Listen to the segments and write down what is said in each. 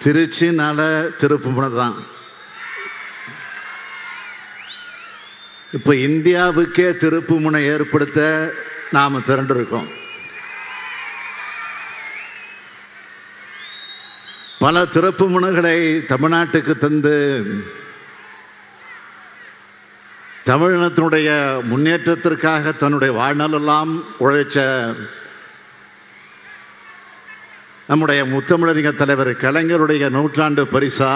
திருச்சினால திருப்புமுனை தான். இப்போ இந்தியாவுக்கே திருப்புமுனை ஏற்படுத்த நாம் திரண்டிருக்கோம். பல திருப்புமுனைகளை தமிழ்நாட்டுக்கு தந்து தமிழினத்தினுடைய முன்னேற்றத்திற்காக தன்னுடைய வாழ்நாளெல்லாம் உழைச்ச நம்முடைய முத்தமிழறிஞர் தலைவர் கலைஞருடைய நூற்றாண்டு பரிசா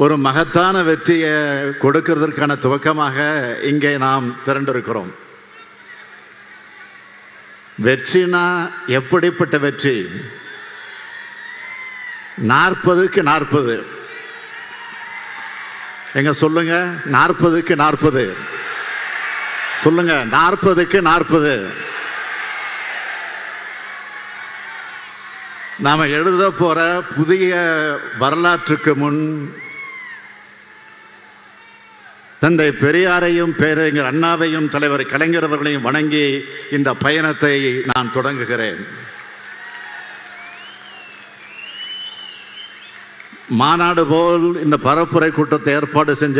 ஒரு மகத்தான வெற்றியை கொடுக்கிறதற்கான துவக்கமாக இங்கே நாம் திரண்டிருக்கிறோம். வெற்றினா எப்படிப்பட்ட வெற்றி? 40க்கு 40. எங்க சொல்லுங்க, 40க்கு 40 சொல்லுங்க, 40க்கு 40. நாம எழுத போற புதிய வரலாற்றுக்கு முன் தந்தை பெரியாரையும் பேரறிஞர் அண்ணாவையும் தலைவர் கலைஞர் அவர்களையும் வணங்கி இந்த பயணத்தை நான் தொடங்குகிறேன். மாநாடு போல் இந்த பரப்புரை கூட்டத்தை ஏற்பாடு செஞ்ச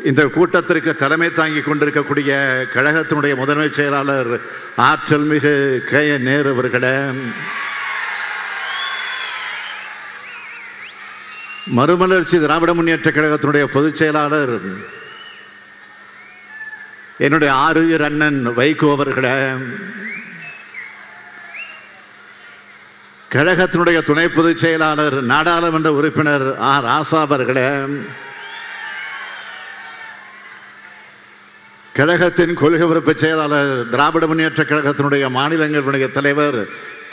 இந்த கூட்டத்திற்கு தலைமை தாங்கி கொண்டிருக்கக்கூடிய கழகத்தினுடைய முதன்மை செயலாளர் ஆற்றல் மிகு K.N. நேரு அவர்களே, மறுமலர்ச்சி திராவிட முன்னேற்ற கழகத்தினுடைய பொதுச் செயலாளர் என்னுடைய ஆருயிர் அண்ணன் வைகோ அவர்களே, கழகத்தினுடைய துணை பொதுச் செயலாளர் நாடாளுமன்ற உறுப்பினர் ராசா அவர்களே, கழகத்தின் கொள்கை பொறுப்பு செயலாளர் திராவிட முன்னேற்ற கழகத்தினுடைய மாநிலங்களுடைய தலைவர்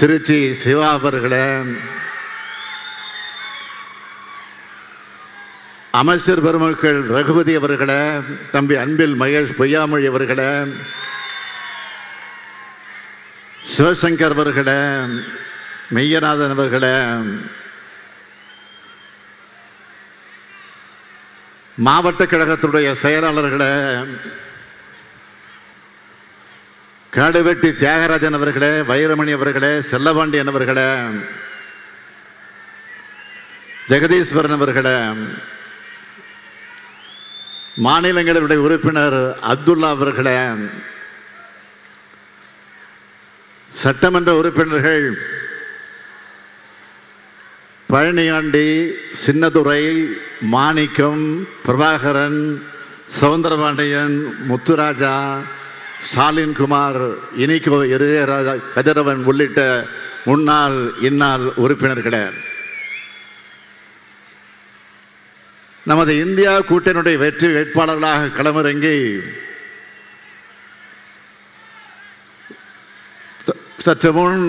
திருச்சி சிவா அவர்களே, அமைச்சர் பெருமக்கள் ரகுபதி அவர்களே, தம்பி அன்பில் மகேஷ் பொய்யாமொழி அவர்களே, சிவசங்கர் அவர்களே, மெய்யநாதன் அவர்களே, மாவட்ட கழகத்தினுடைய செயலாளர்களே, காடுவெட்டி தியாகராஜன் அவர்களே, வைரமணி அவர்களே, செல்லபாண்டியன் அவர்களே, ஜெகதீஸ்வரன் அவர்களே, மாநிலங்களுடைய உறுப்பினர் அப்துல்லா அவர்களே, சட்டமன்ற உறுப்பினர்கள் பழனியாண்டி, சின்னதுரை, மாணிக்கம், பிரபாகரன், சவுந்தரபாண்டியன், முத்துராஜா, ஸ்டாலின்குமார், இனிகோ இருதயராஜா, கதிரவன் உள்ளிட்ட முன்னாள் இந்நாள் உறுப்பினர்களே, நமது இந்தியா கூட்டணியுடைய வெற்றி வேட்பாளர்களாக களமிறங்கி சற்று முன்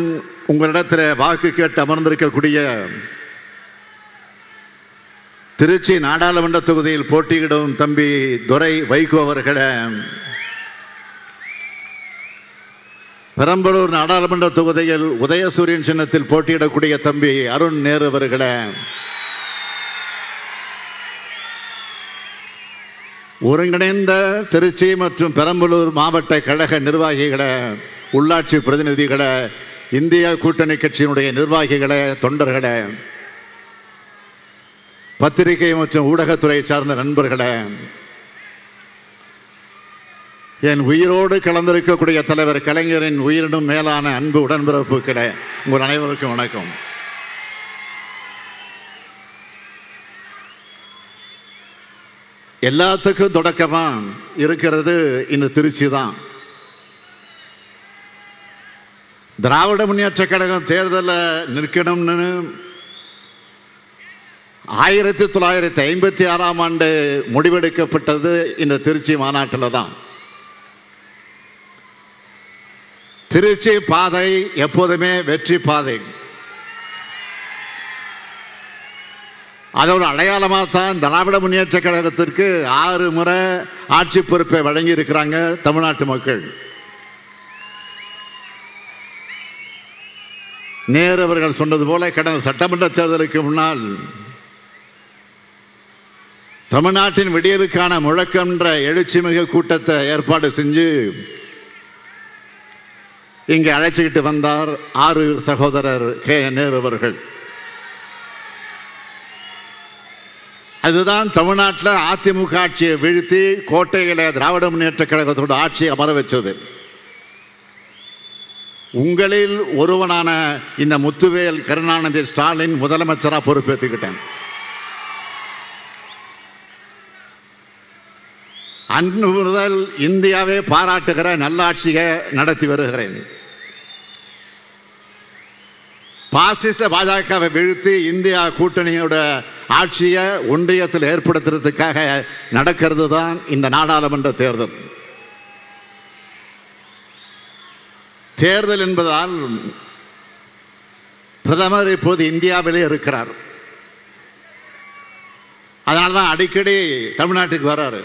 உங்களிடத்தில் வாக்கு கேட்டு அமர்ந்திருக்கக்கூடிய திருச்சி நாடாளுமன்ற தொகுதியில் போட்டியிடும் தம்பி துரை வைகோ அவர்களே, பெரம்பலூர் நாடாளுமன்ற தொகுதியில் உதயசூரியன் சின்னத்தில் போட்டியிடக்கூடிய தம்பி அருண் நேரு அவர்களே, ஒருங்கிணைந்த திருச்சி மற்றும் பெரம்பலூர் மாவட்ட கழக நிர்வாகிகளே, உள்ளாட்சி பிரதிநிதிகளே, இந்தியா கூட்டணி கட்சியினுடைய நிர்வாகிகளே, தொண்டர்களே, பத்திரிகை மற்றும் ஊடகத்துறை சார்ந்த நண்பர்களே, என் உயிரோடு கலந்திருக்கக்கூடிய தலைவர் கலைஞரின் உயிரினும் மேலான அன்பு உடன்பிறப்புகளே, உங்கள் அனைவருக்கும் வணக்கம். எல்லாத்துக்கும் தொடக்கமா இருக்கிறது இந்த திருச்சி தான். திராவிட முன்னேற்ற கழகம் தேர்தலில் நிற்கணும்னு 1956ஆம் ஆண்டு முடிவெடுக்கப்பட்டது இந்த திருச்சி மாநாட்டில் தான். திருச்சி பாதை எப்போதுமே வெற்றி பாதை. அதோட அடையாளமாக தான் திராவிட முன்னேற்ற கழகத்திற்கு 6 முறை ஆட்சி பொறுப்பை வழங்கி இருக்கிறாங்க தமிழ்நாட்டு மக்கள். நேரு அவர்கள் சொன்னது போல கடந்த சட்டமன்ற தேர்தலுக்கு முன்னால் தமிழ்நாட்டின் விடியலுக்கான முழக்கம் என்ற எழுச்சி மிகு கூட்டத்தை ஏற்பாடு செஞ்சு இங்கே அழைச்சிக்கிட்டு வந்தார் ஆறு சகோதரர் நேரு அவர்கள். அதுதான் தமிழ்நாட்டில் அதிமுக ஆட்சியை வீழ்த்தி கோட்டையில திராவிட முன்னேற்ற கழகத்தோட ஆட்சியை அமர வச்சது. உங்களில் ஒருவனான இந்த முத்துவேல் கருணாநிதி ஸ்டாலின் முதலமைச்சரா பொறுப்பேற்றுக்கிட்டேன். அன்று முதல் இந்தியாவே பாராட்டுகிற நல்லாட்சியை நடத்தி வருகிறேன். பாசிச பாஜகவை வீழ்த்தி இந்தியா கூட்டணியோட ஆட்சியை ஒன்றியத்தில் ஏற்படுத்துறதுக்காக நடக்கிறது தான் இந்த நாடாளுமன்ற தேர்தல். தேர்தல் என்பதால் பிரதமர் இப்போது இந்தியாவிலே இருக்கிறார். அதனால்தான் அடிக்கடி தமிழ்நாட்டுக்கு வர்றாரு.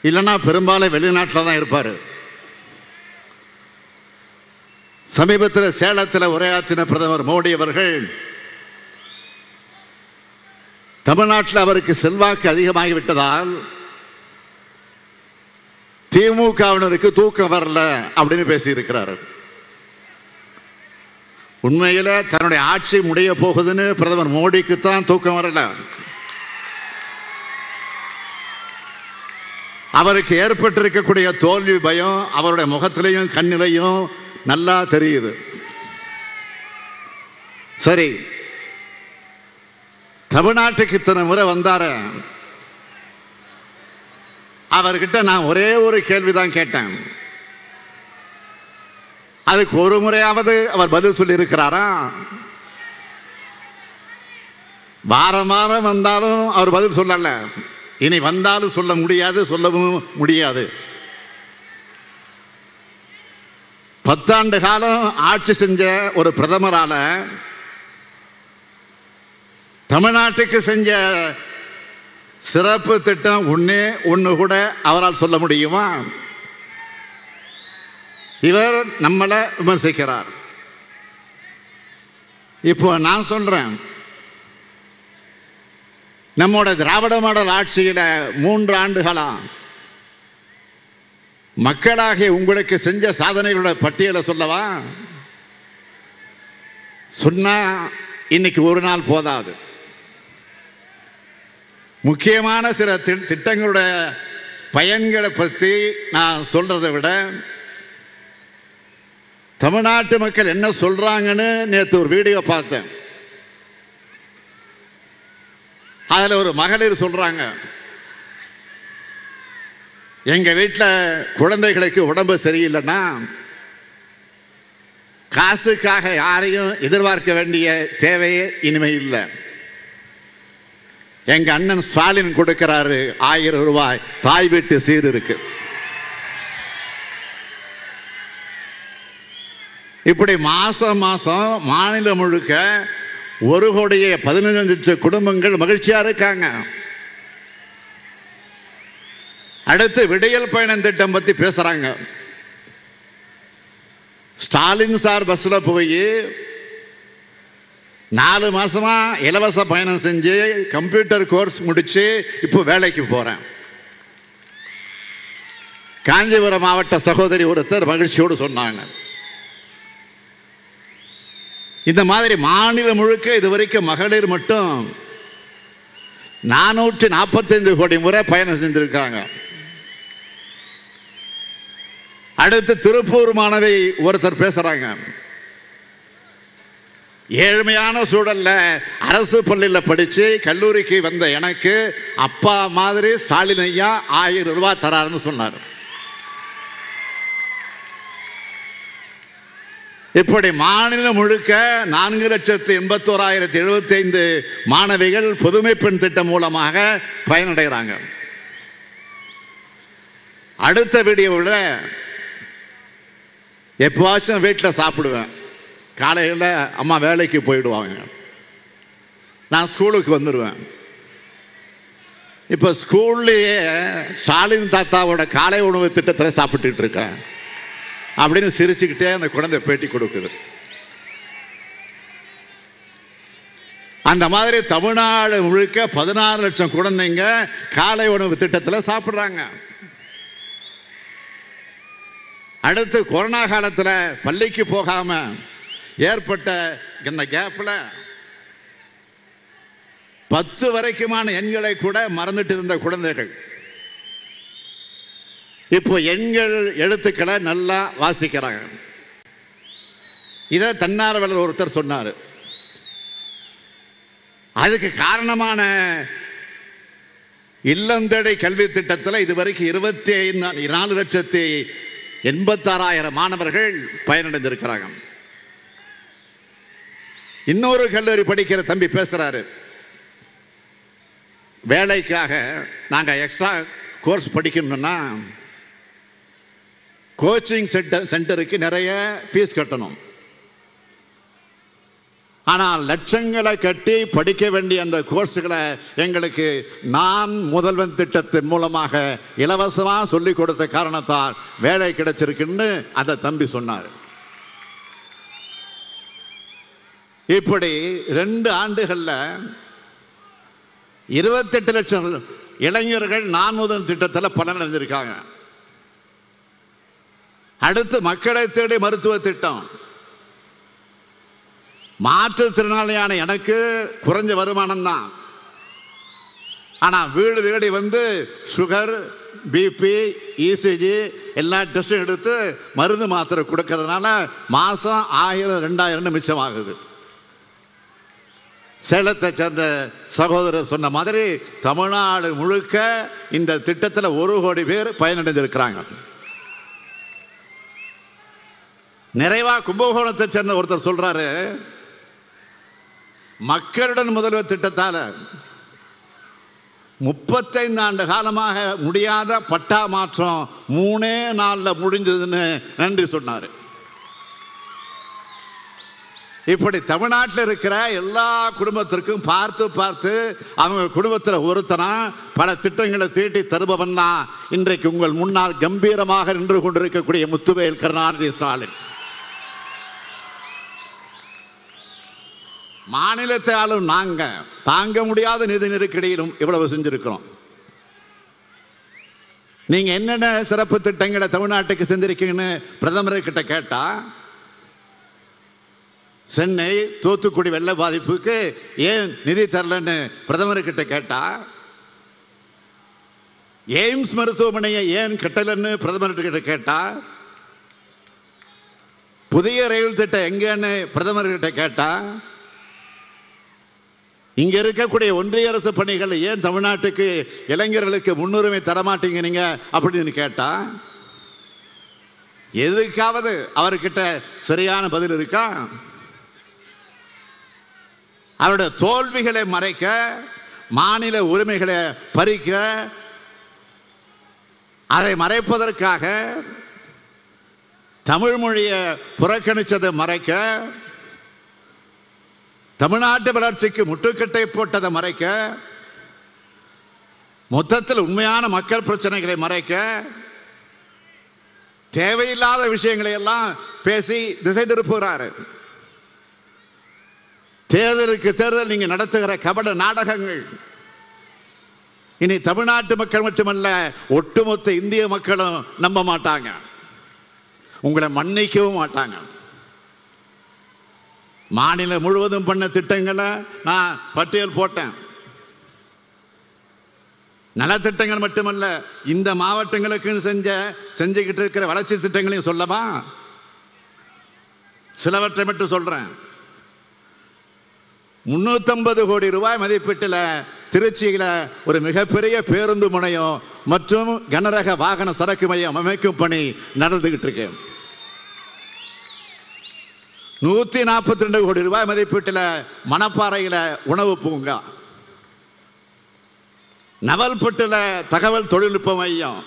இல்லைன்னா பெரும்பாலும் வெளிநாட்டில் தான் இருப்பார். சமீபத்தில் சேலத்தில் உரையாற்றின பிரதமர் மோடி அவர்கள் தமிழ்நாட்டில் அவருக்கு செல்வாக்கு அதிகமாகிவிட்டதால் திமுகவினருக்கு தூக்கம் வரல அப்படின்னு பேசியிருக்கிறார். உண்மையில தன்னுடைய ஆட்சி முடிய போகுதுன்னு பிரதமர் மோடிக்கு தான் தூக்கம் வரல. அவருக்கு ஏற்பட்டிருக்கக்கூடிய தோல்வி பயம் அவருடைய முகத்திலையும் கண்ணிலையும் நல்லா தெரியுது. சரி, தமிழ்நாட்டுக்கு இத்தனை முறை வந்தார, அவர்கிட்ட நான் ஒரே ஒரு கேள்விதான் கேட்டேன். அதுக்கு ஒரு முறையாவது அவர் பதில் சொல்லி இருக்கிறாரா? வாரம் வாரம் வந்தாலும் அவர் பதில் சொல்லல. இனி வந்தாலும் சொல்ல முடியாது, சொல்லவும் முடியாது. 10 ஆண்டு காலம் ஆட்சி செஞ்ச ஒரு பிரதமரால தமிழ்நாட்டுக்கு செஞ்ச சிறப்பு திட்டம் ஒண்ணு கூட அவரால் சொல்ல முடியுமா? இவர் நம்மளை விமர்சிக்கிறார். இப்போ நான் சொல்றேன், நம்மோட திராவிட மாடல் ஆட்சியில 3 ஆண்டுகளா மக்களாகிய உங்களுக்கு செஞ்ச சாதனைகளோட பட்டியலை சொல்லவா? சொன்னா இன்னைக்கு ஒரு நாள் போதாது. முக்கியமான சில திட்டங்களுடைய பயன்களை பற்றி நான் சொல்றதை விட தமிழ்நாட்டு மக்கள் என்ன சொல்றாங்கன்னு நேற்று ஒரு வீடியோ பார்த்தேன். அதுல ஒரு மகளிர் சொல்றாங்க, எங்க வீட்டில் குழந்தைகளுக்கு உடம்பு சரியில்லைன்னா காசுக்காக யாரையும் எதிர்பார்க்க வேண்டிய தேவையே இனிமே இல்லை. எங்க அண்ணன் ஸ்டாலின் கொடுக்கிறாரு 1000 ரூபாய் தாய் வீட்டு சீர் இருக்கு. இப்படி மாசம் மாசம் மாநிலம் முழுக்க 1,15 லட்சம் குடும்பங்கள் மகிழ்ச்சியா இருக்காங்க. அடுத்து விடியல் பயணம் திட்டம் பத்தி பேசுறாங்க. ஸ்டாலின் சார் பஸ்ல போய் 4 மாசமா இலவச பயணம் செஞ்சு கம்ப்யூட்டர் கோர்ஸ் முடிச்சு இப்போ வேலைக்கு போறேன். காஞ்சிபுரம் மாவட்ட சகோதரி ஒருத்தர் மகிழ்ச்சியோடு சொன்னாங்க. இந்த மாதிரி மாநிலம் முழுக்க இதுவரைக்கும் மகளிர் மட்டும் 445 கோடி முறை பயணம் செஞ்சிருக்காங்க. அடுத்து திருப்பூர் மாணவி ஒருத்தர் பேசுறாங்க, ஏழ்மையான சூழல்ல அரசு பள்ளியில் படிச்சு கல்லூரிக்கு வந்த எனக்கு அப்பா மாதிரி ஸ்டாலின் ஐயா 1000 ரூபாய் தராருன்னு சொன்னார். இப்படி மாநிலம் முழுக்க 4,81,075 மாணவிகள் புதுமை பெண் திட்டம் மூலமாக பயனடைகிறாங்க. அடுத்த வீடியோவில் எப்பவாச்சும் வீட்டில் சாப்பிடுவேன். காலையில் அம்மா வேலைக்கு போயிடுவாங்க, நான் ஸ்கூலுக்கு வந்துடுவேன். இப்போ ஸ்கூல்லையே ஸ்டாலின் தாத்தாவோட காலை உணவு திட்டத்தில் சாப்பிட்டுட்டு இருக்கேன் அப்படின்னு சிரிச்சுக்கிட்டே அந்த குழந்தை பேட்டி கொடுக்குது. அந்த மாதிரி தமிழ்நாடு முழுக்க 16 லட்சம் குழந்தைங்க காலை உணவு திட்டத்தில் சாப்பிடுறாங்க. அடுத்து கொரோனா காலத்தில் பள்ளிக்கு போகாம ஏற்பட்ட இந்த கேப்ல 10 வரைக்குமான எண்களை கூட மறந்துட்டு இருந்த குழந்தைகள் இப்போ எண்கள் எழுத்துக்களை நல்லா வாசிக்கிறாங்க. இதை தன்னார்வலர் ஒருத்தர் சொன்னார். அதுக்கு காரணமான இல்லந்தடை கல்வி திட்டத்தில் இதுவரைக்கும் 24,86,000 மாணவர்கள் பயனடைந்திருக்கிறாங்க. இன்னொரு கல்லூரி படிக்கிற தம்பி பேசுறாரு, வேலைக்காக நாங்க எக்ஸ்ட்ரா கோர்ஸ் படிக்கணும்னா கோச்சிங் சென்டருக்கு நிறைய ஃபீஸ் கட்டணும். ஆனால் லட்சங்களை கட்டி படிக்க வேண்டிய அந்த கோர்ஸுகளை எங்களுக்கு நான் முதல்வன் திட்டத்தின் மூலமாக இலவசமாக சொல்லிக் கொடுத்த காரணத்தால் வேலை கிடைச்சிருக்குன்னு அந்த தம்பி சொன்னார். இப்படி 2 ஆண்டுகள்ல 28 லட்சம் இளைஞர்கள் நான் முதல்வன் திட்டத்தில் பலனடைஞ்சிருக்காங்க. அடுத்து மக்களை தேடி மருத்துவ திட்டம். மாற்றுத்திறனாளியான எனக்கு குறைஞ்ச வருமானம் தான், ஆனா வீடு தேடி வந்து சுகர், பிபி, இசிஜி எல்லா டெஸ்டும் எடுத்து மருந்து மாத்திரை கொடுக்கறதுனால மாசம் 1000-2000 மிச்சமாகுது. சேலத்தை சேர்ந்த சகோதரர் சொன்ன மாதிரி தமிழ்நாடு முழுக்க இந்த திட்டத்தில் 1 கோடி பேர் பயனடைந்திருக்கிறாங்க. நிறைவா கும்பகோணத்தை சேர்ந்த ஒருத்தர் சொல்றாரு, மக்களுடன் முதல்வர் திட்டத்தால 35 ஆண்டு காலமாக முடியாத பட்டா மாற்றம் 3 நாள்ல முடிஞ்சதுன்னு நன்றி சொன்னாரு. இப்படி தமிழ்நாட்டில் இருக்கிற எல்லா குடும்பத்திற்கும் பார்த்து பார்த்து அவங்க குடும்பத்தில் ஒருத்தனா பல திட்டங்களை தீட்டி தருபவன் தான் இன்றைக்கு உங்கள் முன்னால் கம்பீரமாக நின்று கொண்டிருக்கக்கூடிய முத்துவேல் கருணாநிதி ஸ்டாலின். மாநிலத்தை ஆளும் நாங்க தாங்க முடியாத நிதி நெருக்கடியிலும் இவ்வளவு செஞ்சிருக்கிறோம். நீங்க என்னென்ன சிறப்பு திட்டங்களை தமிழ்நாட்டுக்கு செஞ்சிருக்கீங்கன்னு பிரதமர் கிட்ட கேட்டா, சென்னை தூத்துக்குடி வெள்ள பாதிப்புக்கு ஏன் நிதி தரலன்னு பிரதமர் கிட்ட கேட்டா, எய்ம்ஸ் மருத்துவமனையை ஏன் கட்டலன்னு பிரதமர் கிட்ட கேட்டா, புதிய ரயில் திட்டம் எங்கன்னு பிரதமர் கிட்ட கேட்டா, இங்க இருக்கக்கூடிய ஒன்றிய அரசு பணிகள் ஏன் தமிழ்நாட்டுக்கு இளைஞர்களுக்கு முன்னுரிமை தரமாட்டீங்க நீங்க அப்படின்னு கேட்டா, எதுக்காவது அவர்கிட்ட சரியான பதில் இருக்கா? அவருடைய தோல்விகளை மறைக்க, மாநில உரிமைகளை பறிக்க, அதை மறைப்பதற்காக தமிழ் மொழியை புறக்கணிச்சதை மறைக்க, தமிழ்நாட்டு வளர்ச்சிக்கு முட்டுக்கட்டை போட்டதை மறைக்க, மொத்தத்தில் உண்மையான மக்கள் பிரச்சனைகளை மறைக்க, தேவையில்லாத விஷயங்களை எல்லாம் பேசி திசை திருப்புகிறாரு. தேர்தலுக்கு தேர்தல் நீங்க நடத்துகிற கபட நாடகங்கள் இனி தமிழ்நாட்டு மக்கள் மட்டுமல்ல, ஒட்டுமொத்த இந்திய மக்களும் நம்ப மாட்டாங்க, உங்களை மன்னிக்கவும் மாட்டாங்க. மாநிலம் முழுவதும் பண்ண திட்டங்களை நான் பட்டியல் போட்டேன். நலத்திட்டங்கள் மட்டுமல்ல, இந்த மாவட்டங்களுக்கு செஞ்சுக்கிட்டு இருக்கிற வளர்ச்சி திட்டங்களையும் சொல்லவா? சிலவற்றை மட்டும் சொல்றேன். 350 கோடி ரூபாய் மதிப்பீட்டில் திருச்சியில ஒரு மிகப்பெரிய பேருந்து முனையம் மற்றும் கனரக வாகன சரக்கு மையம் அமைக்கும் பணி நடந்துகிட்டு இருக்கு. 142 கோடி ரூபாய் மதிப்பீட்டில் மணப்பாறையில உணவு பூங்கா, நவல்பட்டுல தகவல் தொழில்நுட்ப மையம்,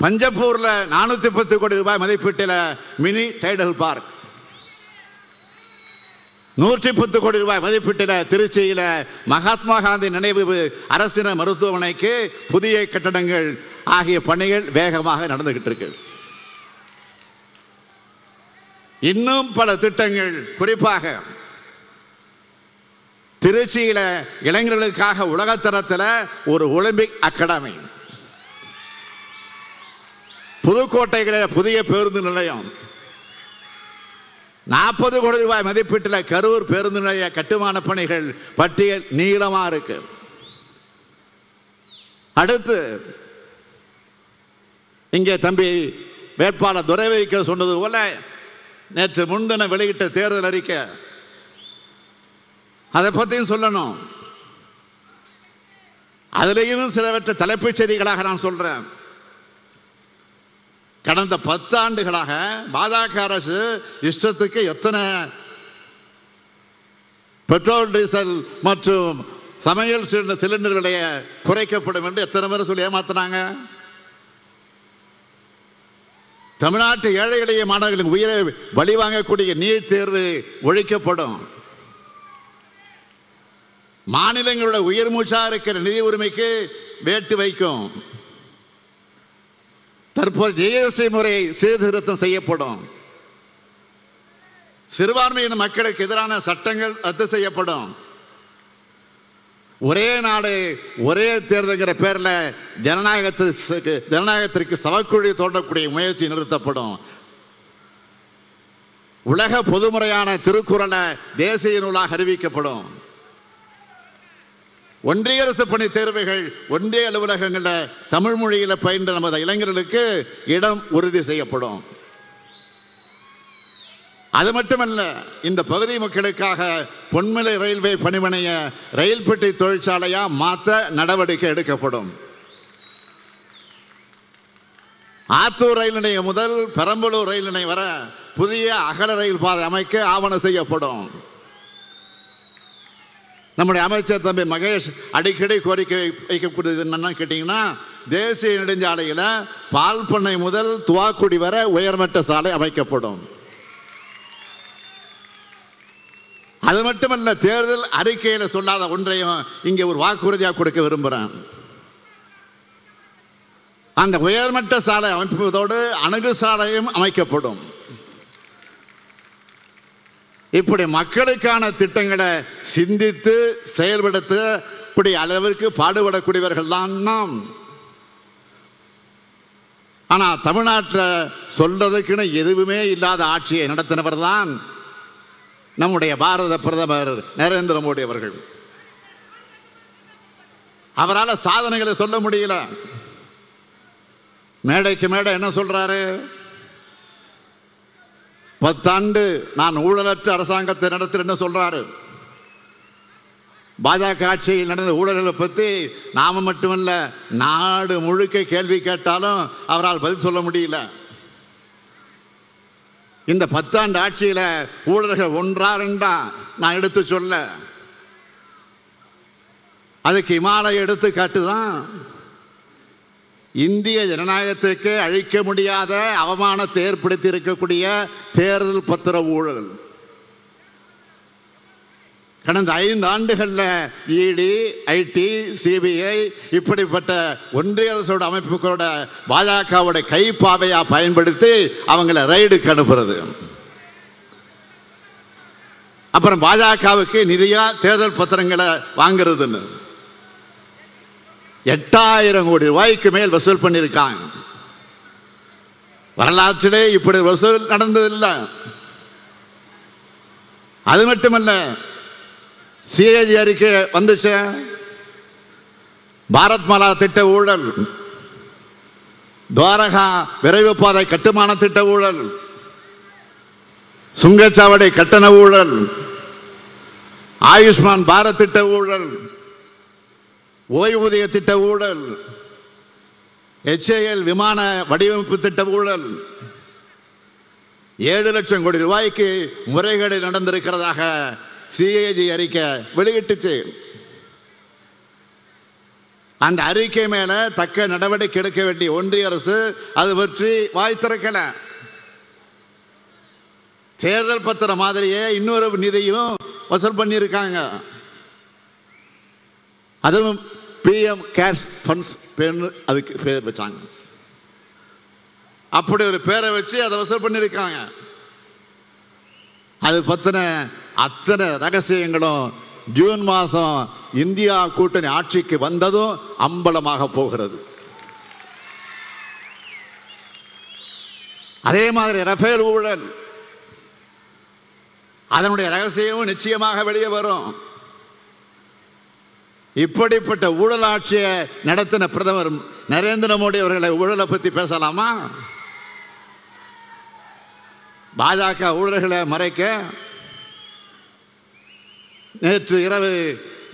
பஞ்சப்பூர்ல 410 கோடி ரூபாய் மதிப்பீட்டில் மினி டைடல் பார்க், 110 கோடி ரூபாய் மதிப்பீட்டில் திருச்சியில மகாத்மா காந்தி நினைவு அரசின மருத்துவமனைக்கு புதிய கட்டடங்கள் ஆகிய பணிகள் வேகமாக நடந்துகிட்டு இருக்கு. இன்னும் பல திட்டங்கள், குறிப்பாக திருச்சியில இளைஞர்களுக்காக உலகத்தரத்தில் ஒரு ஒலிம்பிக் அகாடமி, புதுக்கோட்டையிலே புதிய பேருந்து நிலையம், 40 கோடி ரூபாய் மதிப்பீட்டில் கரூர் பேருந்து நிலைய கட்டுமான பணிகள் பட்டியல் நீளமா இருக்கு. அடுத்து இங்கே தம்பி வேட்பாளர் துரைவைக்க சொன்னது போல நேற்று முன்தினம் வெளியிட்ட தேர்தல் அறிக்கை, அதை பற்றியும் சொல்லணும். அதிலேயும் சிலவற்றை தலைப்புச் செய்திகளாக நான் சொல்றேன். கடந்த 10 ஆண்டுகளாக பாஜக அரசு இஷ்டத்துக்கு எத்தனை பெட்ரோல் டீசல் மற்றும் சமையல் சிலிண்டர் விலையை குறைக்கப்படும் என்று எத்தனை பேர் சொல்லி ஏமாத்தினாங்க. தமிழ்நாட்டு ஏழை எளிய மாணவர்களின் உயிரை பலி வாங்கக்கூடிய நீட் தேர்வு ஒழிக்கப்படும். மாநிலங்களுடைய உயிர் மூச்சா இருக்கிற நிதி உரிமைக்கு வேட்டு வைக்கும். தற்போது ஜிஎஸ்டி முறை சீர்திருத்தம் செய்யப்படும். சிறுபான்மையின மக்களுக்கு எதிரான சட்டங்கள் ரத்து செய்யப்படும். ஒரே நாடு ஒரே தேர்தல்ங்கிற பேர்ல ஜனநாயகத்திற்கு சவக்குழி தோண்டக்கூடிய முயற்சி நிறுத்தப்படும். உலக பொதுமுறையான திருக்குறளை தேசிய நூலாக அறிவிக்கப்படும். ஒன்றிய அரசு பணி தேர்வுகள் ஒன்றிய அலுவலகங்களில் தமிழ் மொழியில பயின்ற நமது இளைஞர்களுக்கு இடம் உறுதி செய்யப்படும். அது மட்டுமல்ல, இந்த பகுதி மக்களுக்காக பொன்மலை ரயில்வே பணிமனைய ரயில் பெட்டி தொழிற்சாலையா மாற்ற நடவடிக்கை எடுக்கப்படும். ஆத்தூர் ரயில் நிலையம் முதல் பெரம்பலூர் ரயில் நிலையம் வர புதிய அகல ரயில் பாதை அமைக்க ஆவணம் செய்யப்படும். நம்முடைய அமைச்சர் தம்பி மகேஷ் அடிக்கடி கோரிக்கை வைக்கக்கூடியது என்னன்னா கேட்டீங்கன்னா, தேசிய நெடுஞ்சாலையில் பால் பண்ணை முதல் துவாக்குடி வர உயர்மட்ட சாலை அமைக்கப்படும். அது மட்டுமல்ல, தேர்தல் அறிக்கையில சொல்லாத ஒன்றையும் இங்கே ஒரு வாக்குறுதியாக கொடுக்க விரும்புகிறேன். அந்த உயர்மட்ட சாலை அமைப்பதோடு அணுகு சாலையும் அமைக்கப்படும். இப்படி மக்களுக்கான திட்டங்களை சிந்தித்து செயல்படுத்த அளவிற்கு பாடுபடக்கூடியவர்கள் தான் நாம். ஆனா தமிழ்நாட்டில் சொல்றதுக்குன்னு எதுவுமே இல்லாத ஆட்சியை நடத்தினவர் தான் நம்முடைய பாரத பிரதமர் நரேந்திர மோடி அவர்கள். அவரால் சாதனைகளை சொல்ல முடியல. மேடைக்கு மேடை என்ன சொல்றாரு? 10 ஆண்டு நான் ஊழலற்ற அரசாங்கத்தை நடத்துறேன்னு சொல்றாரு. பாஜக ஆட்சியில் நடந்த ஊழல்களை பற்றி நாம மட்டுமல்ல, நாடு முழுக்க கேள்வி கேட்டாலும் அவரால் பதில் சொல்ல முடியல. இந்த 10 ஆண்டு ஆட்சியில ஊழல்கள் ஒன்றா ரெண்டா நான் எடுத்து சொல்ல, அதுக்கு இமாலய எடுத்து காட்டுதான். இந்திய ஜனநாயகத்துக்கு அழிக்க முடியாத அவமானத்தை ஏற்படுத்தி இருக்கக்கூடிய தேர்தல் பத்திர ஊழல். கடந்த 5 ஆண்டுகள்ல இடி, ஐடி, சிபிஐ இப்படிப்பட்ட ஒன்றிய அரசோட அமைப்புகளோட பாஜகவோட கைப்பாவையா பயன்படுத்தி அவங்களை ரைடுக்கு அனுப்புறது. அப்புறம் பாஜகவுக்கு நிதியா தேர்தல் பத்திரங்களை வாங்குறதுன்னு 8000 கோடி ரூபாய்க்கு மேல் வசூல் பண்ணியிருக்காங்க. வரலாற்றிலே இப்படி வசூல் நடந்ததில்லை. அது மட்டுமல்ல, சிஏஜி அறிக்கை வந்துச்சு. பாரத் மாலா திட்ட ஊழல், துவாரகா விரைவு பாதை கட்டுமான திட்ட ஊழல், சுங்கச்சாவடி கட்டண ஊழல், ஆயுஷ்மான் பாரத் திட்ட ஊழல், ஓய்வூதிய திட்ட ஊழல், HAL விமான வடிவமைப்பு திட்ட ஊழல், 7 லட்சம் கோடி ரூபாய்க்கு முறைகேடு நடந்திருக்கிறதாக சிஏஜி அறிக்கை வெளியிட்டுச்சு. அந்த அறிக்கை மேல தக்க நடவடிக்கை எடுக்க வேண்டிய ஒன்றிய அரசு அது பற்றி வாய் திறக்கல. தேர்தல் பத்திர மாதிரியே இன்னொரு நிதியும் வசூல் பண்ணியிருக்காங்க. அதுவும் PM கேஷ் ஃபண்ட்ஸ் அதுக்கு பேர் வச்சாங்க. அப்படி ஒரு பேரை வச்சு அதை வசூல் பண்ணியிருக்காங்க. அது பத்தின அத்தனை ரகசியங்களும் ஜூன் மாதம் இந்தியா கூட்டணி ஆட்சிக்கு வந்ததும் அம்பலமாக போகிறது. அதே மாதிரி ரஃபேல் ஊழல், அதனுடைய ரகசியமும் நிச்சயமாக வெளியே வரும். இப்படிப்பட்ட ஊழல் ஆட்சியை நடத்தின பிரதமர் நரேந்திர மோடி அவர்களை ஊழலை பத்தி பேசலாமா? பாஜக ஊழல்களை மறைக்க நேற்று இரவு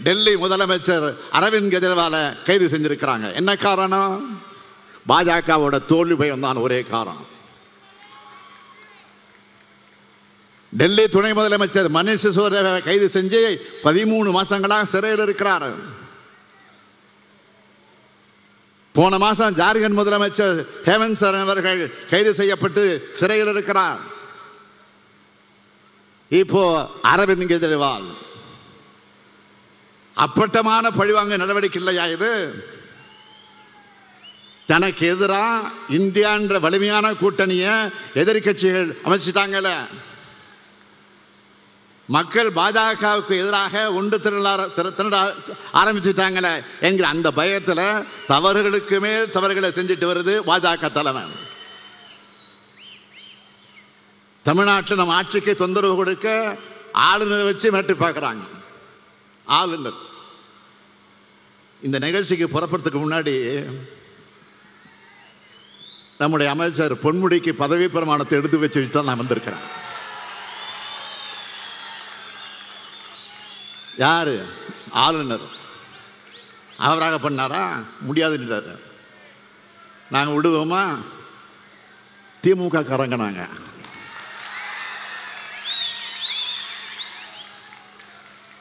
டெல்லி முதலமைச்சர் அரவிந்த் கெஜ்ரிவால கைது செஞ்சிருக்கிறாங்க. என்ன காரணம்? பாஜகவோட தோல்வி பயம் தான் ஒரே காரணம். டெல்லி துணை முதலமைச்சர் மணீஷ் சிசோடியா கைது செஞ்சு 13 மாசங்களாக சிறையில் இருக்கிறார். போன மாசம் ஜார்க்கண்ட் முதலமைச்சர் ஹேமந்த் சோரன் அவர்கள் கைது செய்யப்பட்டு சிறையில் இருக்கிறார். இப்போ அரவிந்த் கெஜ்ரிவால். அப்பட்டமான பழிவாங்க நடவடிக்கை இல்லையா இது? தனக்கு எதிராக இந்தியா என்ற வலிமையான கூட்டணியை எதிர்கட்சிகள் அமைச்சிட்டாங்கல்ல, மக்கள் பாஜகவுக்கு எதிராக ஒன்று திரள ஆரம்பிச்சுட்டாங்களே என்கிற அந்த பயத்தில் தவறுகளுக்கு மேல் தவறுகளை செஞ்சுட்டு வருது பாஜக தலைமை. தமிழ்நாட்டில் நம்ம ஆட்சிக்கு தொந்தரவு கொடுக்க ஆளுநரை வச்சு மிரட்டி பார்க்கிறாங்க. ஆளுநர் இந்த நிகழ்ச்சிக்கு புறப்படுறதுக்கு முன்னாடி நம்முடைய அமைச்சர் பொன்முடிக்கு பதவி பிரமாணத்தை எடுத்து வச்சு தான் நான் வந்திருக்கிறேன். யாரு? ஆளுநர். அவராக பண்ணாரா? முடியாதுன்றாரு. நாங்கள் விடுவோமா? திமுக காரங்க நாங்க.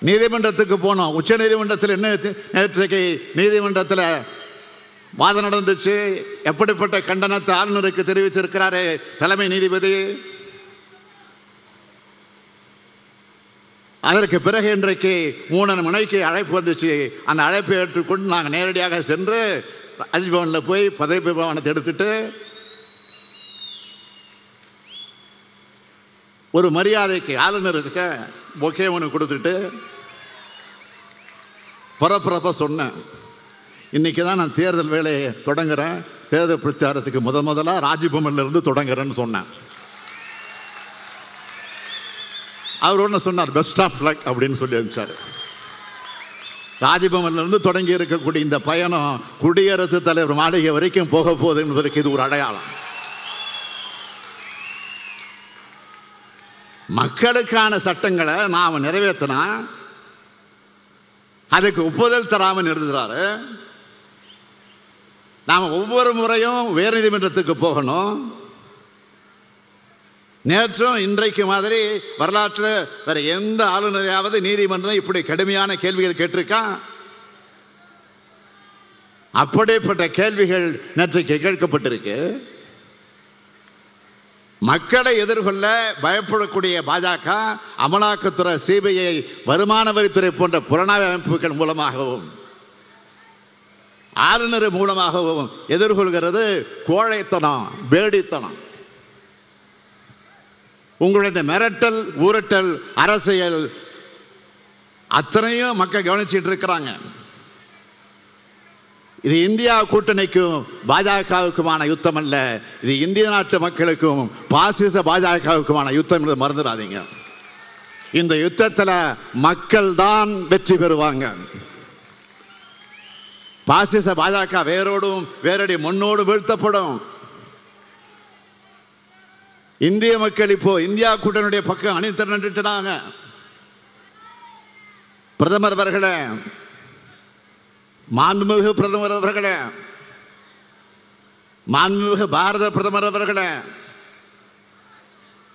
நீதிமன்றத்துக்கு போனோம். உச்ச நீதிமன்றத்தில் என்ன நேற்றைக்கு நீதிமன்றத்தில் வாதம் நடந்துச்சு. எப்படிப்பட்ட கண்டனத்தை ஆளுநருக்கு தெரிவிச்சிருக்கிறாரு தலைமை நீதிபதி. அதற்கு பிறகு இன்றைக்கு 3 மணிக்கு அழைப்பு வந்துச்சு. அந்த அழைப்பை ஏற்றுக்கொண்டு நாங்கள் நேரடியாக சென்று ராஜ்பவனில் போய் பதவி பிரமாணத்தை எடுத்துட்டு ஒரு மரியாதைக்கு ஆளுநருக்கு பொக்கே ஒன்று கொடுத்துட்டு புறப்புறப்ப சொன்னேன், இன்னைக்கு தான் நான் தேர்தல் வேலையை தொடங்குறேன், தேர்தல் பிரச்சாரத்துக்கு முதலாக ராஜ்பவன்ல இருந்து தொடங்குறேன்னு சொன்னேன். அவர் ஒன்று சொன்னார், பெஸ்ட் ஆஃப் லக் அப்படின்னு சொல்லி அனுப்பிச்சாரு. ராஜ்பவன்ல இருந்து தொடங்கி இருக்கக்கூடிய இந்த பயணம் குடியரசுத் தலைவர் மாளிகை வரைக்கும் போக போகுது என்பதற்கு இது ஒரு அடையாளம். மக்களுக்கான சட்டங்களை நாம நிறைவேற்றினா அதுக்கு ஒப்புதல் தராமல் நிறுத்துறாரு. நாம ஒவ்வொரு முறையும் உயர் நீதிமன்றத்துக்கு போகணும். நேற்றும் இன்றைக்கு மாதிரி வரலாற்றில் வேற எந்த ஆளுநரையாவது நீதிமன்றம் இப்படி கடுமையான கேள்விகள் கேட்டிருக்கா? அப்படிப்பட்ட கேள்விகள் நேற்றைக்கு கேட்கப்பட்டிருக்கு. மக்களை எதிர்கொள்ள பயப்படக்கூடிய பாஜக அமலாக்கத்துறை, சிபிஐ, வருமான வரித்துறை போன்ற புலனாய்வு அமைப்புகள் மூலமாகவும் ஆளுநர் மூலமாகவும் எதிர்கொள்கிறது கோழைத்தனம், வேடித்தனம். உங்களுடைய மிரட்டல், ஊரட்டல் அரசியல் அத்தனையும் மக்கள் கவனிச்சுட்டு இருக்கிறாங்க. இது இந்தியா கூட்டணிக்கும் பாஜகவுக்குமான யுத்தம் அல்ல, இது இந்திய நாட்டு மக்களுக்கும் பாசிச பாஜகவுக்குமான யுத்தம் என்று மறந்துடாதீங்க. இந்த யுத்தத்தில் மக்கள் தான் வெற்றி பெறுவாங்க. பாசிச பாஜக வேரோடும் வேரடி முன்னோடு வீழ்த்தப்படும். இந்திய மக்கள் இப்போ இந்தியா கூட்டணியுடைய பக்கம் அணி திரண்டுட்டாங்க. பிரதமர் அவர்களே, மாண்புமிகு பிரதமர் அவர்களே, மாண்புமிகு பாரத பிரதமர் அவர்களே,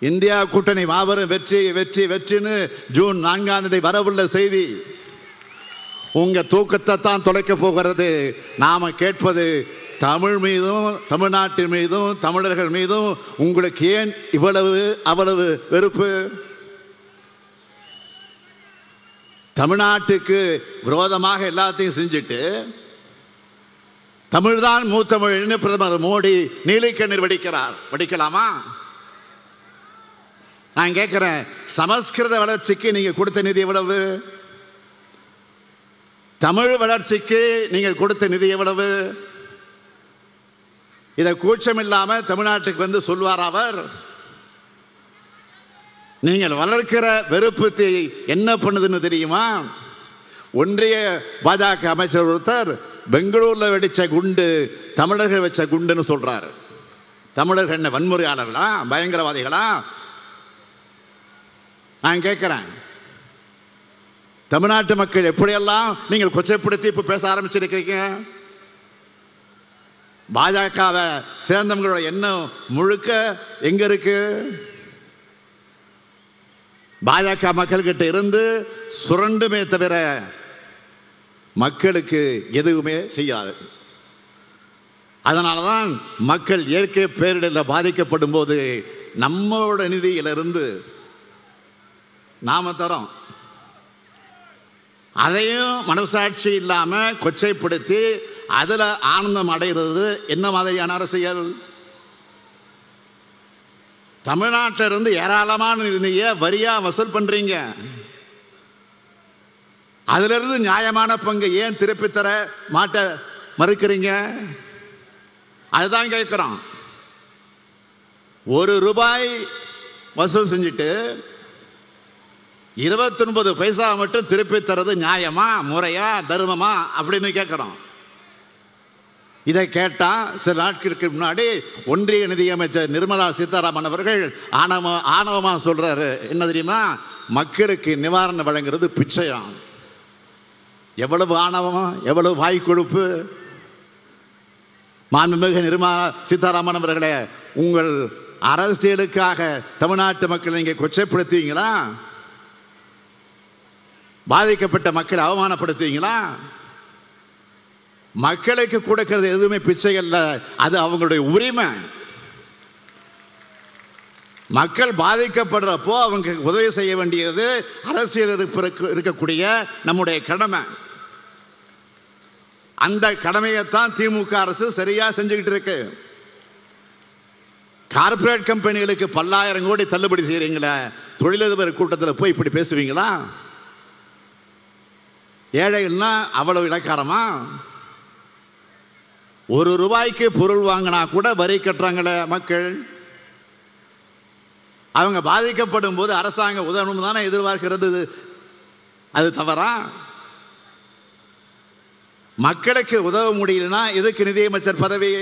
இந்தியா கூட்டணி மாபெரும் வெற்றி வெற்றி வெற்றின்னு ஜூன் 4ஆம் தேதி வரவுள்ள செய்தி உங்க தூக்கத்தை தான் தொலைக்க போகிறது. நாம கேட்பது தமிழ் மீதும் தமிழ்நாட்டின் மீதும் தமிழர்கள் மீதும் உங்களுக்கு ஏன் இவ்வளவு அவ்வளவு வெறுப்பு? தமிழ்நாட்டுக்கு விரோதமாக எல்லாத்தையும் செஞ்சுட்டு தமிழ்தான் மூத்தமிழ்னு பிரதமர் மோடி நீலிக்கண்ணீர் வடிக்கலாமா? நான் கேட்கிறேன், சமஸ்கிருத வளர்ச்சிக்கு நீங்க கொடுத்த நிதி எவ்வளவு? தமிழ் வளர்ச்சிக்கு நீங்கள் கொடுத்த நிதி எவ்வளவு? இதை கூச்சம் இல்லாம தமிழ்நாட்டுக்கு வந்து சொல்வார் அவர். நீங்கள் வளர்க்கிற வெறுப்பு என்ன பண்ணுதுன்னு தெரியுமா? ஒன்றிய பாஜக அமைச்சர் ஒருத்தர் பெங்களூர்ல வெடிச்ச குண்டு தமிழர்கள் வச்ச குண்டுன்னு சொல்றாரு. தமிழர்கள் என்ன வன்முறையாளர்களா, பயங்கரவாதிகளா? நான் கேட்கிறேன், தமிழ்நாட்டு மக்கள் எப்படியெல்லாம் நீங்கள் கொச்சைப்படுத்தி இப்ப பேச ஆரம்பிச்சிருக்கீங்க? பாஜகவை சேர்ந்தவங்களோட எண்ணம் முழுக்க எங்க இருக்கு? பாஜக மக்கள்கிட்ட இருந்து சுரண்டுமே தவிர மக்களுக்கு எதுவுமே செய்யாது. அதனாலதான் மக்கள் இயற்கை பேரிடரில் பாதிக்கப்படும் போது நம்மளோட நிதியிலிருந்து நாம தரோம். அதையும் மனசாட்சி இல்லாம கொச்சைப்படுத்தி அதுல ஆனந்தம் அடைகிறது என்ன மாதிரியான அரசியல்? தமிழ்நாட்டில இருந்து ஏராளமான நிதியை வரியா வசூல் பண்றீங்க. அதுல இருந்து நியாயமான பங்கு ஏன் திருப்பி தர மாட்ட மறுக்கிறீங்க? அதுதான் கேட்கிறோம். ₹1 வசூல் செஞ்சுட்டு 29 பைசா மட்டும் திருப்பி தரது நியாயமா, முறையா, தர்மமா அப்படின்னு கேட்கிறோம். இதை கேட்டா சில நாட்களுக்கு முன்னாடி ஒன்றிய நிதியமைச்சர் நிர்மலா சீதாராமன் அவர்கள் ஆணவமா சொல்றாரு, என்ன தெரியுமா? மக்களுக்கு நிவாரணம் வழங்குறது பிச்சையாம். எவ்வளவு ஆணவமா, எவ்வளவு வாய் கொழுப்பு! மாண்புமிகு நிர்மலா சீதாராமன் அவர்களே, உங்கள் அரசியலுக்காக தமிழ்நாட்டு மக்களை நீங்க கொச்சைப்படுத்துவீங்களா? பாதிக்கப்பட்ட மக்களை அவமானப்படுத்துவீங்களா? மக்களுக்கு கொடுக்கிறது எதுவுமே பிச்சை அல்ல, அது அவங்களுடைய உரிமை. மக்கள் பாதிக்கப்படுறப்போ அவங்க உதவி செய்ய வேண்டியது அரசியல் இருக்கக்கூடிய நம்முடைய கடமை. அந்த கடமையைத்தான் திமுக அரசு சரியா செஞ்சுக்கிட்டு இருக்கு. கார்பரேட் கம்பெனிகளுக்கு பல்லாயிரம் கோடி தள்ளுபடி செய்யறீங்களா? தொழிலதிபர் கூட்டத்தில் போய் இப்படி பேசுவீங்களா? ஏழைகள்னா அவ்வளவு இலக்காரமா? ₹1 பொருள் வாங்கினா கூட வரி கட்டுறாங்களே மக்கள். அவங்க பாதிக்கப்படும் போது அரசாங்கம் உதவணும் தானே எதிர்பார்க்கிறது. அது தவறா? மக்களுக்கு உதவ முடியலன்னா எதுக்கு நிதியமைச்சர் பதவி?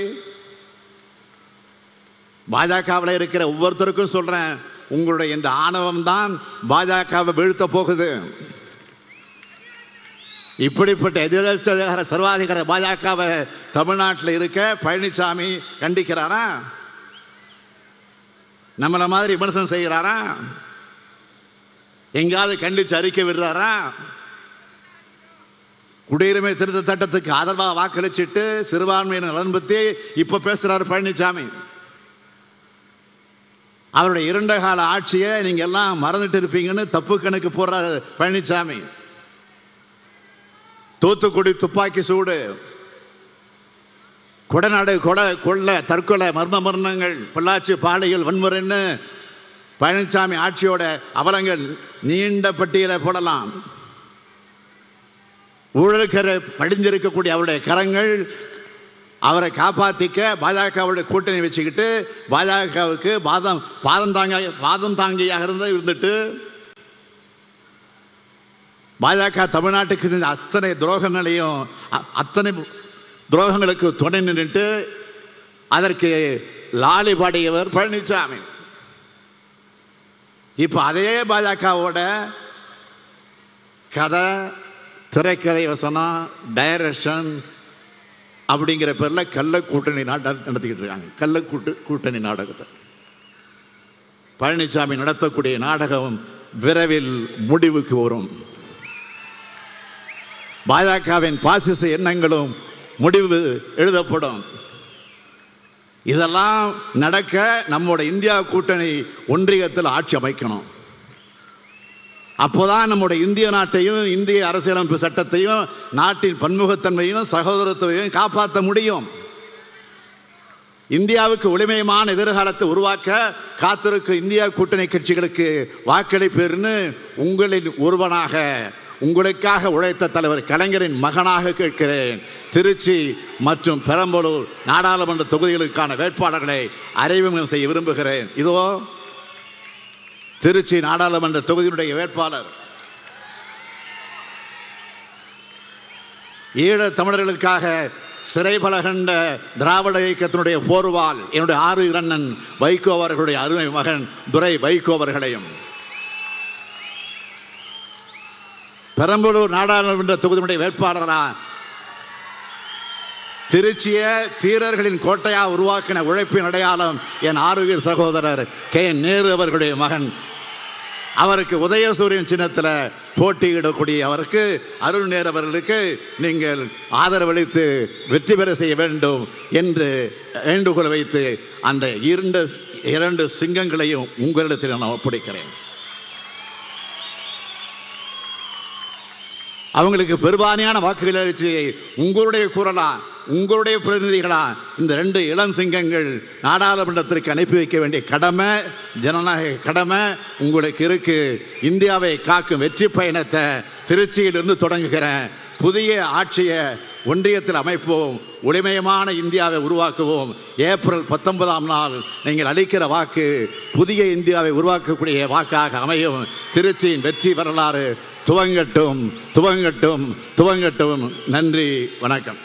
பாஜகவில் இருக்கிற ஒவ்வொருத்தருக்கும் சொல்றேன், உங்களுடைய இந்த ஆணவம் தான் பாஜகவை வீழ்த்த போகுது. இப்படிப்பட்ட எதிர்கட்சி சர்வாதிகார பாஜகவை தமிழ்நாட்டில் இருக்க பழனிசாமி கண்டிக்கிறாரா? நம்மள மாதிரி விமர்சனம் செய்கிறாரா? எங்காவது கண்டிச்சு அறிக்கை விடுறாரா? குடியுரிமை திருத்த சட்டத்துக்கு ஆதரவாக வாக்களிச்சிட்டு சிறுபான்மையினர் நலன் பத்தி இப்ப பேசுறாரு பழனிசாமி. அவருடைய 2 கால ஆட்சியை நீங்க எல்லாம் மறந்துட்டு இருப்பீங்கன்னு தப்பு கணக்கு போடுறாரு பழனிசாமி. தூத்துக்குடி துப்பாக்கி சூடு, கொடநாடு கொள்ளை, தற்கொலை, மர்ம மரணங்கள், பொள்ளாச்சி பாலியல் வன்முறைன்னு பழனிசாமி ஆட்சியோட அவலங்கள் நீண்ட பட்டியலை போடலாம். ஊழல்கரை படிஞ்சிருக்கக்கூடிய அவருடைய கரங்கள் அவரை காப்பாத்திக்க பாஜகவுடைய கூட்டணி வச்சுக்கிட்டு பாஜகவுக்கு பாதம் தாங்கியாக இருந்துட்டு பாஜக தமிழ்நாட்டுக்கு செஞ்ச அத்தனை துரோகங்களையும் அத்தனை துரோகங்களுக்கு துணை நின்றுட்டு அதற்கு லாலி பாடியவர் பழனிசாமி. இப்ப அதே பாஜகவோட கதை, திரைக்கதை, வசனம், டைரக்ஷன் அப்படிங்கிற பேர்ல கள்ள கூட்டணி நடத்திக்கிட்டு இருக்காங்க. கள்ள கூட்டணி நாடகத்தை பழனிசாமி நடத்தக்கூடிய நாடகம் விரைவில் முடிவுக்கு வரும். பாஜகவின் பாசிச எண்ணங்களும் முடிவு எழுதப்படும். இதெல்லாம் நடக்க நம்முடைய இந்தியா கூட்டணி ஒன்றியத்தில் ஆட்சி அமைக்கணும். அப்போதான் நம்முடைய இந்திய நாட்டையும் இந்திய அரசியலமைப்பு சட்டத்தையும் நாட்டின் பன்முகத்தன்மையும் சகோதரத்தையும் காப்பாற்ற முடியும். இந்தியாவுக்கு ஒளிமயமான எதிர்காலத்தை உருவாக்க காத்திருக்கும் இந்தியா கூட்டணி கட்சிகளுக்கு வாக்களிப்பேர்னு உங்களின் ஒருவனாக உங்களுக்காக உழைத்த தலைவர் கலைஞரின் மகனாக கேட்கிறேன். திருச்சி மற்றும் பெரம்பலூர் நாடாளுமன்ற தொகுதிகளுக்கான வேட்பாளர்களை அறிமுகம் செய்ய விரும்புகிறேன். இதோ திருச்சி நாடாளுமன்ற தொகுதியினுடைய வேட்பாளர். ஈழத் தமிழர்களுக்காக சிறைபல கண்ட திராவிட இயக்கத்தினுடைய போர்வால் என்னுடைய ஆறு அண்ணன் வைகோ அவர்களுடைய அருமை மகன் துரை வைகோ அவர்களையும், பெரம்பலூர் நாடாளுமன்ற தொகுதியினுடைய வேட்பாளரா திருச்சிய தீரர்களின் கோட்டையா உருவாக்கின உழைப்பின் அடையாளம் என் ஆரோக்கிய சகோதரர் கே நேரு அவர்களுடைய மகன், அவருக்கு உதயசூரியன் சின்னத்தில் போட்டியிடக்கூடிய அவருக்கு அருள் நேரு அவர்களுக்கு நீங்கள் ஆதரவளித்து வெற்றி பெற செய்ய வேண்டும் என்று வேண்டுகோள் வைத்து அந்த இரண்டு சிங்கங்களையும் உங்களிடத்தில் நான் ஒப்படைக்கிறேன். அவங்களுக்கு பெரும்பான்மையான வாக்குகள் அளித்து உங்களுடைய குரலா, உங்களுடைய பிரதிநிதிகளா இந்த 2 இளம் சிங்கங்கள் நாடாளுமன்றத்திற்கு அனுப்பி வைக்க வேண்டிய கடமை, ஜனநாயக கடமை உங்களுக்கு இருக்கு. இந்தியாவை காக்கும் வெற்றி பயணத்தை திருச்சியிலிருந்து தொடங்குகிறேன். புதிய ஆட்சியை ஒன்றியத்தில் அமைப்போம், ஒளிமயமான இந்தியாவை உருவாக்குவோம். ஏப்ரல் 19ஆம் நாள் நீங்கள் அளிக்கிற வாக்கு புதிய இந்தியாவை உருவாக்கக்கூடிய வாக்காக அமையும். திருச்சியின் வெற்றி வரலாறு துவங்கட்டும், துவங்கட்டும், துவங்கட்டும். நன்றி, வணக்கம்.